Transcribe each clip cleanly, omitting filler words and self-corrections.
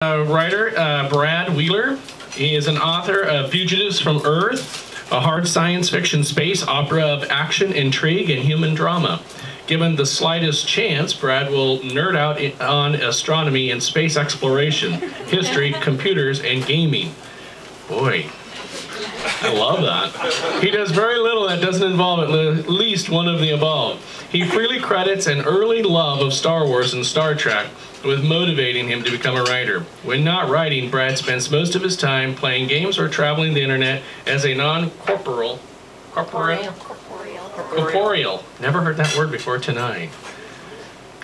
Writer Brad Wheeler. He is an author of Fugitives from Earth, a hard science fiction space opera of action, intrigue, and human drama. Given the slightest chance, Brad will nerd out on astronomy and space exploration, history, computers, and gaming. Boy, I love that. He does very little that doesn't involve at least one of the above. He freely credits an early love of Star Wars and Star Trek with motivating him to become a writer. When not writing, Brad spends most of his time playing games or traveling the internet as a non-corporeal. Corporeal. Never heard that word before tonight.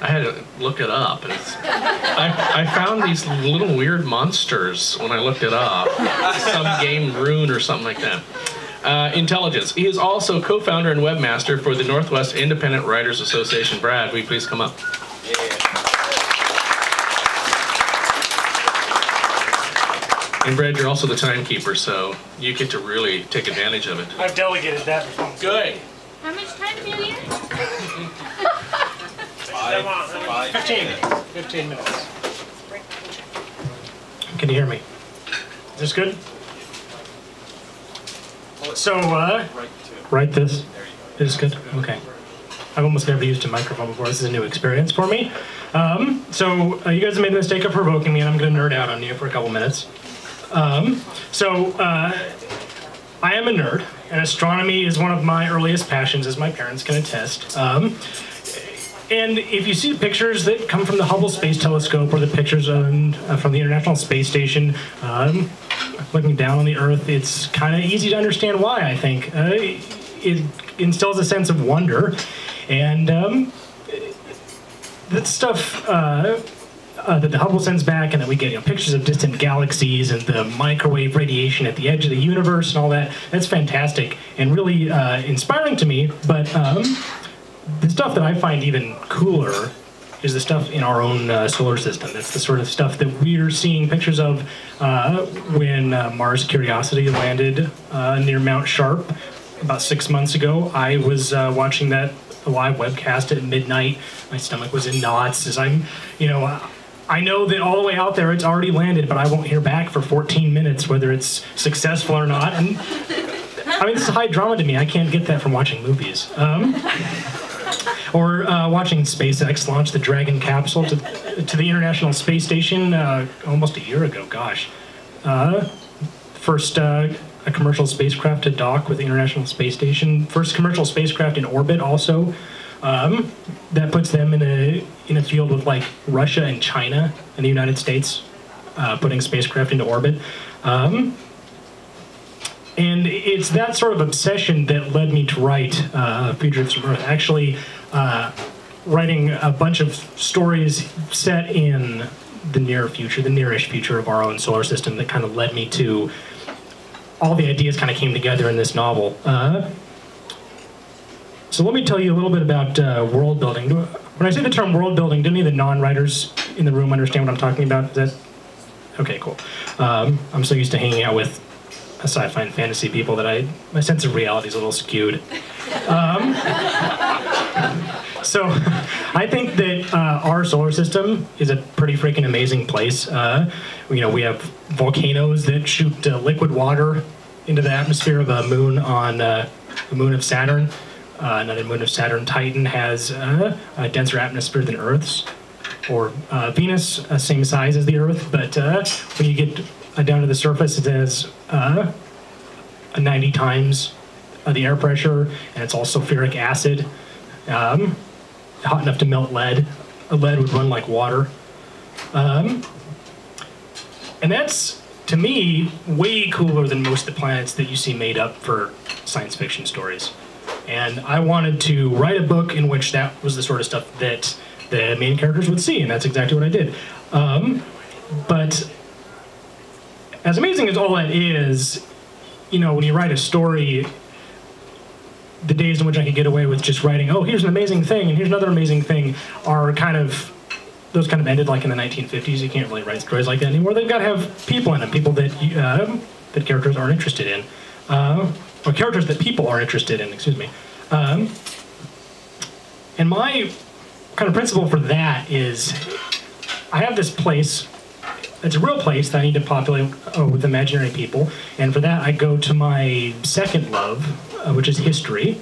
I had to look it up. And I found these little weird monsters when I looked it up. Some game rune or something like that. Intelligence. He is also co-founder and webmaster for the Northwest Independent Writers Association. Brad, will you please come up? Yeah. And Brad, you're also the timekeeper, so you get to really take advantage of it. I've delegated that. Good. How much time do you need? 15 minutes. Can you hear me? Is this good? So, right this? It is good? Okay. I've almost never used a microphone before. This is a new experience for me. You guys have made the mistake of provoking me, and I'm going to nerd out on you for a couple minutes. I am a nerd, and astronomy is one of my earliest passions, as my parents can attest. And if you see pictures that come from the Hubble Space Telescope or the pictures from the International Space Station, looking down on the Earth, it's kind of easy to understand why, I think. It instills a sense of wonder, and that stuff that the Hubble sends back, and that we get pictures of distant galaxies and the microwave radiation at the edge of the universe and all that, that's fantastic and really inspiring to me, but the stuff that I find even cooler is the stuff in our own solar system. That's the sort of stuff that we're seeing pictures of when Mars Curiosity landed near Mount Sharp about 6 months ago. I was watching that live webcast at midnight. My stomach was in knots as I know that all the way out there it's already landed, but I won't hear back for 14 minutes whether it's successful or not. And I mean, this is high drama to me. I can't get that from watching movies. Or watching SpaceX launch the Dragon capsule to the International Space Station almost a year ago, gosh. First a commercial spacecraft to dock with the International Space Station. First commercial spacecraft in orbit also. That puts them in a field with like Russia and China and the United States putting spacecraft into orbit. And it's that sort of obsession that led me to write Fugitives from Earth. Actually, writing a bunch of stories set in the near future, the nearish future of our own solar system, that kind of led me to all the ideas kind of came together in this novel. So let me tell you a little bit about world building. When I say the term world building, do any of the non-writers in the room understand what I'm talking about? Is that okay? Cool. I'm so used to hanging out with sci-fi and fantasy people that my sense of reality is a little skewed. So I think that our solar system is a pretty freaking amazing place. We have volcanoes that shoot liquid water into the atmosphere of a moon on the moon of Saturn. Another moon of Saturn, Titan, has a denser atmosphere than Earth's, or Venus, same size as the Earth, but when you get down to the surface, it has 90 times the air pressure, and it's all sulfuric acid, hot enough to melt lead. Lead would run like water. And that's, to me, way cooler than most of the planets that you see made up for science fiction stories. And I wanted to write a book in which that was the sort of stuff that the main characters would see, and that's exactly what I did. But as amazing as all that is, when you write a story, the days in which I could get away with just writing, oh, here's an amazing thing, and here's another amazing thing, those kind of ended like in the 1950s. You can't really write stories like that anymore. They've got to have people in them, people that that characters aren't interested in. Or characters that people are interested in, excuse me. And my kind of principle for that is, I have this place it's a real place that I need to populate with imaginary people, and for that I go to my second love, which is history.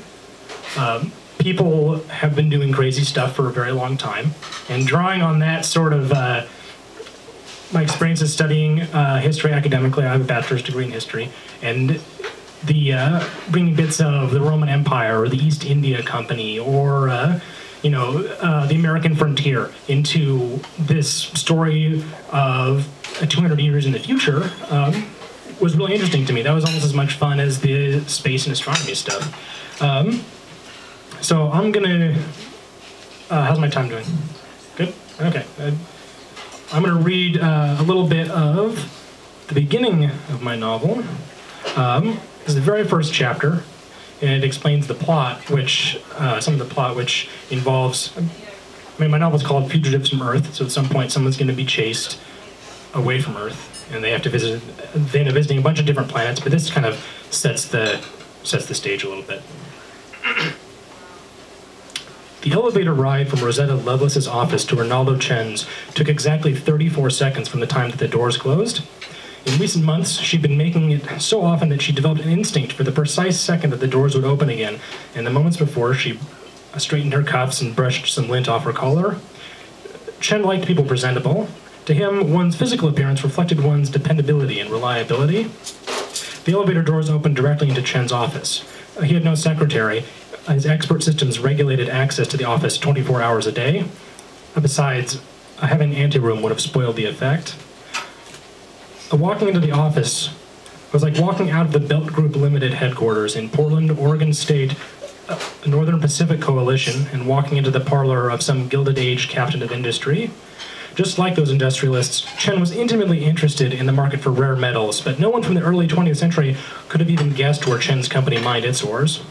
People have been doing crazy stuff for a very long time, and drawing on that sort of my experiences studying history academically, I have a bachelor's degree in history, and the bringing bits of the Roman Empire or the East India Company or the American frontier into this story of 200 years in the future was really interesting to me. That was almost as much fun as the space and astronomy stuff. So I'm gonna, how's my time doing? Good? Okay. I'm gonna read a little bit of the beginning of my novel. This is the very first chapter, and it explains the plot, which, some of the plot which involves, my novel is called Fugitives from Earth, so at some point someone's gonna be chased away from Earth, and they have to they end up visiting a bunch of different planets, but this kind of sets the stage a little bit. The elevator ride from Rosetta Lovelace's office to Ronaldo Chen's took exactly 34 seconds from the time that the doors closed. In recent months, she'd been making it so often that she developed an instinct for the precise second that the doors would open again, and the moments before, she straightened her cuffs and brushed some lint off her collar. Chen liked people presentable. To him, one's physical appearance reflected one's dependability and reliability. The elevator doors opened directly into Chen's office. He had no secretary. His expert systems regulated access to the office 24 hours a day. Besides, having an anteroom would have spoiled the effect. Walking into the office was like walking out of the Belt Group Limited headquarters in Portland, Oregon State, Northern Pacific Coalition, and walking into the parlor of some Gilded Age captain of industry. Just like those industrialists, Chen was intimately interested in the market for rare metals, but no one from the early 20th century could have even guessed where Chen's company mined its ores.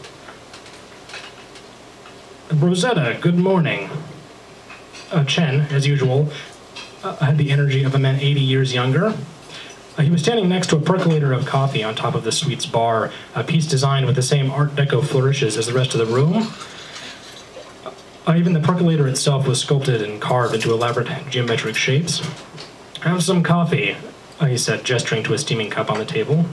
Rosetta, good morning. Chen, as usual, had the energy of a man 80 years younger. He was standing next to a percolator of coffee on top of the suite's bar, a piece designed with the same Art Deco flourishes as the rest of the room. Even the percolator itself was sculpted and carved into elaborate geometric shapes. Have some coffee, he said, gesturing to a steaming cup on the table.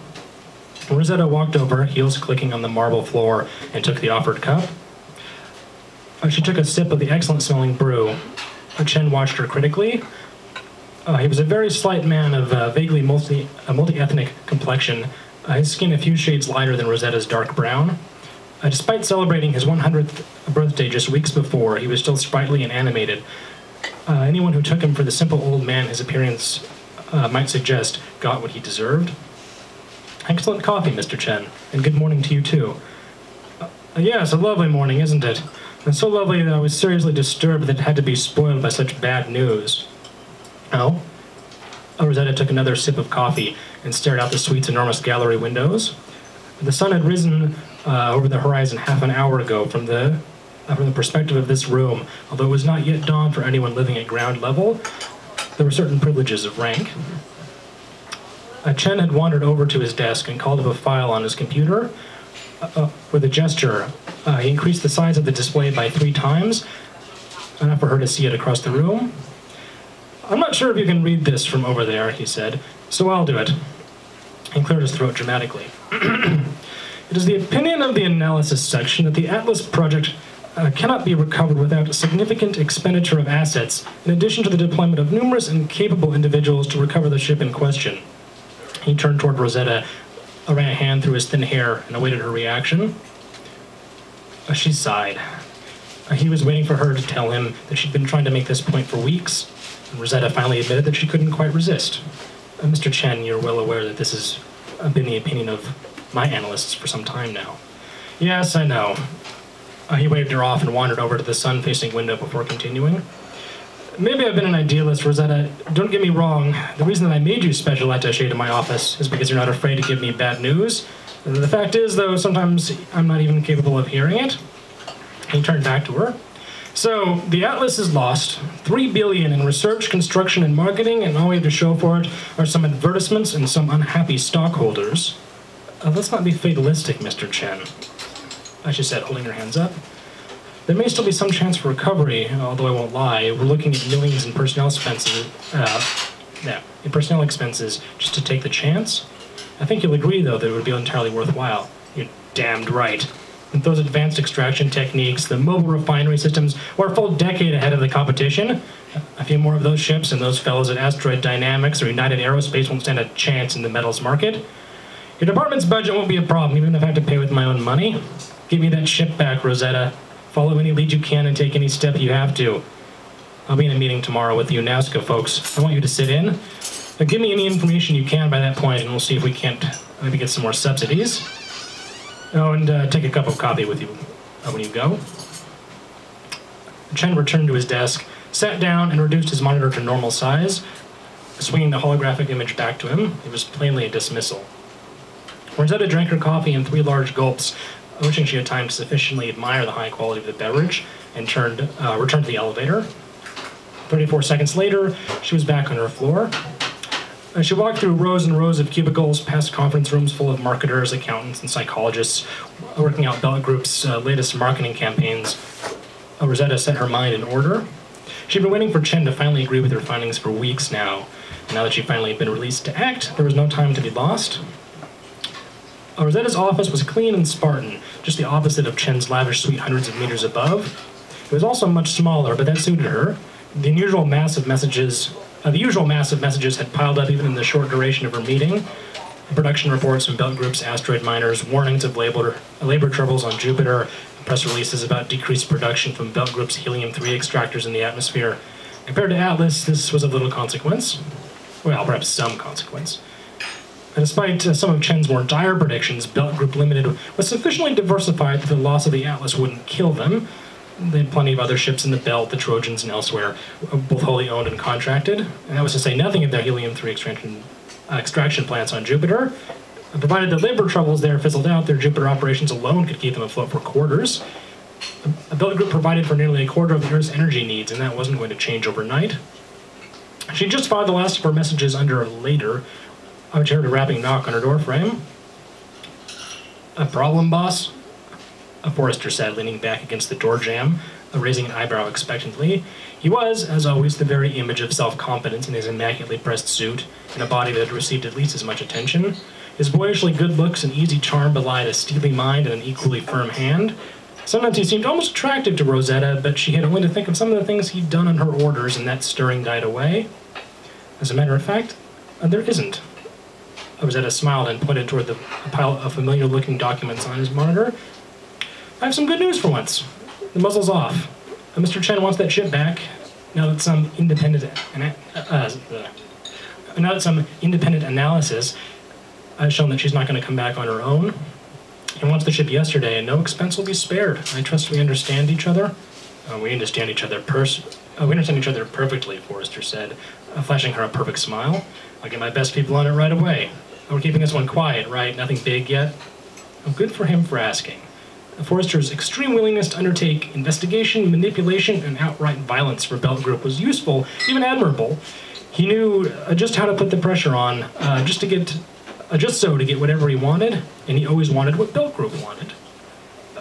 Rosetta walked over, heels clicking on the marble floor, and took the offered cup. She took a sip of the excellent-smelling brew. Chen watched her critically. He was a very slight man of vaguely multi-ethnic complexion, his skin a few shades lighter than Rosetta's dark brown. Despite celebrating his 100th birthday just weeks before, he was still sprightly and animated. Anyone who took him for the simple old man his appearance might suggest got what he deserved. Excellent coffee, Mr. Chen, and good morning to you, too. Yes, a lovely morning, isn't it? And so lovely that I was seriously disturbed that it had to be spoiled by such bad news. Oh? Rosetta took another sip of coffee and stared out the suite's enormous gallery windows. The sun had risen over the horizon half an hour ago from the perspective of this room. Although it was not yet dawn for anyone living at ground level, there were certain privileges of rank. Chen had wandered over to his desk and called up a file on his computer. With a gesture, he increased the size of the display by 3 times, enough for her to see it across the room. I'm not sure if you can read this from over there, he said, so I'll do it. He cleared his throat dramatically. It is the opinion of the analysis section that the Atlas project cannot be recovered without a significant expenditure of assets, in addition to the deployment of numerous and capable individuals to recover the ship in question. He turned toward Rosetta, ran a hand through his thin hair, and awaited her reaction. She sighed. He was waiting for her to tell him that she'd been trying to make this point for weeks, and Rosetta finally admitted that she couldn't quite resist. Mr. Chen, you're well aware that this has been the opinion of my analysts for some time now. Yes, I know. He waved her off and wandered over to the sun-facing window before continuing. Maybe I've been an idealist, Rosetta. Don't get me wrong. The reason that I made you special attaché to my office is because you're not afraid to give me bad news. The fact is, though, sometimes I'm not even capable of hearing it. He turned back to her. So, the Atlas is lost. $3 billion in research, construction, and marketing, and all we have to show for it are some advertisements and some unhappy stockholders. Let's not be fatalistic, Mr. Chen, she said, holding her hands up. There may still be some chance for recovery, although I won't lie. We're looking at millions in personnel expenses. Yeah. in personnel expenses just to take the chance? I think you'll agree, though, that it would be entirely worthwhile. You're damned right. With those advanced extraction techniques, the mobile refinery systems were a full decade ahead of the competition. A few more of those ships and those fellows at Asteroid Dynamics or United Aerospace won't stand a chance in the metals market. Your department's budget won't be a problem, even if I have to pay with my own money. Give me that ship back, Rosetta. Follow any lead you can and take any step you have to. I'll be in a meeting tomorrow with the UNASCO folks. I want you to sit in. Give me any information you can by that point, and we'll see if we can't maybe get some more subsidies. Oh, and take a cup of coffee with you when you go. Chen returned to his desk, sat down, and reduced his monitor to normal size, swinging the holographic image back to him. It was plainly a dismissal. Rosetta drank her coffee in 3 large gulps, wishing she had time to sufficiently admire the high quality of the beverage, and returned to the elevator. 34 seconds later, she was back on her floor. She walked through rows and rows of cubicles, past conference rooms full of marketers, accountants, and psychologists, working out Belt Group's latest marketing campaigns. Rosetta set her mind in order. She'd been waiting for Chen to finally agree with her findings for weeks now. And now that she'd finally been released to act, there was no time to be lost. Rosetta's office was clean and Spartan, just the opposite of Chen's lavish suite hundreds of meters above. It was also much smaller, but that suited her. The usual mass of messages had piled up even in the short duration of her meeting. Production reports from Belt Group's asteroid miners, warnings of labor troubles on Jupiter, press releases about decreased production from Belt Group's helium-3 extractors in the atmosphere. Compared to Atlas, this was of little consequence. Well, perhaps some consequence. And despite some of Chen's more dire predictions, Belt Group Limited was sufficiently diversified that the loss of the Atlas wouldn't kill them. They had plenty of other ships in the Belt, the Trojans, and elsewhere, both wholly owned and contracted. And that was to say nothing of their helium-3 extraction plants on Jupiter. And provided the labor troubles there fizzled out, their Jupiter operations alone could keep them afloat for quarters. The Belt Group provided for nearly a quarter of the Earth's energy needs, and that wasn't going to change overnight. She just filed the last of her messages under later, when she heard a rapping knock on her doorframe. "A problem, boss?" A Forrester said, leaning back against the door jamb, raising an eyebrow expectantly. He was, as always, the very image of self-confidence in his immaculately pressed suit, in a body that had received at least as much attention. His boyishly good looks and easy charm belied a steely mind and an equally firm hand. Sometimes he seemed almost attractive to Rosetta, but she had only to think of some of the things he'd done on her orders, and that stirring died away. As a matter of fact, there isn't. Rosetta smiled and pointed toward the pile of familiar-looking documents on his monitor. "I have some good news for once. The muzzle's off. Mr. Chen wants that ship back. Now that some independent analysis has shown that she's not going to come back on her own. He wants the ship yesterday, and no expense will be spared. I trust we understand each other." We understand each other perfectly," Forrester said, flashing her a perfect smile. "I'll get my best people on it right away. We're keeping this one quiet, right? Nothing big yet?" Good for him for asking. Forrester's extreme willingness to undertake investigation, manipulation, and outright violence for Belt Group was useful, even admirable. He knew just how to put the pressure on, just so to get whatever he wanted, and he always wanted what Belt Group wanted.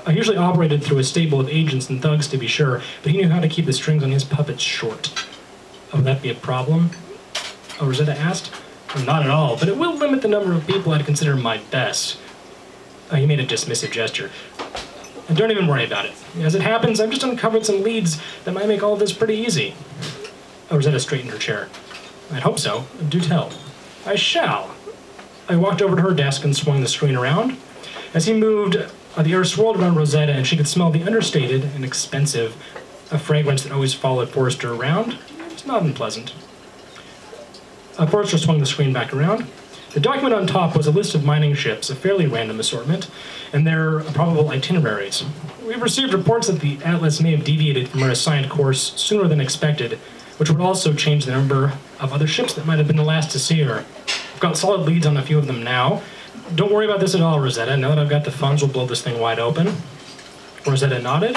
He usually operated through a stable of agents and thugs, to be sure, but he knew how to keep the strings on his puppets short. Would that be a problem? Rosetta asked. Not at all, but it will limit the number of people I'd consider my best. He made a dismissive gesture. And don't even worry about it. As it happens, I've just uncovered some leads that might make all of this pretty easy. Rosetta straightened her chair. I'd hope so. Do tell. I shall. I walked over to her desk and swung the screen around. As he moved, the air swirled around Rosetta, and she could smell the understated and expensive fragrance that always followed Forrester around. It was not unpleasant. Forrester swung the screen back around. The document on top was a list of mining ships, a fairly random assortment, and their probable itineraries. We've received reports that the Atlas may have deviated from her assigned course sooner than expected, which would also change the number of other ships that might have been the last to see her. I've got solid leads on a few of them now. Don't worry about this at all, Rosetta. Now that I've got the funds, we'll blow this thing wide open. Rosetta nodded.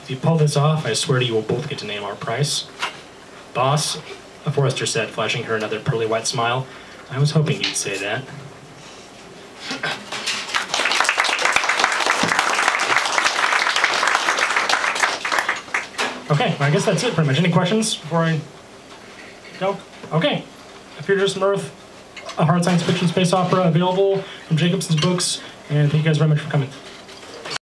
If you pull this off, I swear to you we'll both get to name our price. Boss, Forrester said, flashing her another pearly white smile. I was hoping you'd say that. Okay, well, I guess that's it pretty much. Any questions before I go? Okay. Fugitives from Earth, a hard science fiction space opera available from Jacobson's Books. And thank you guys very much for coming.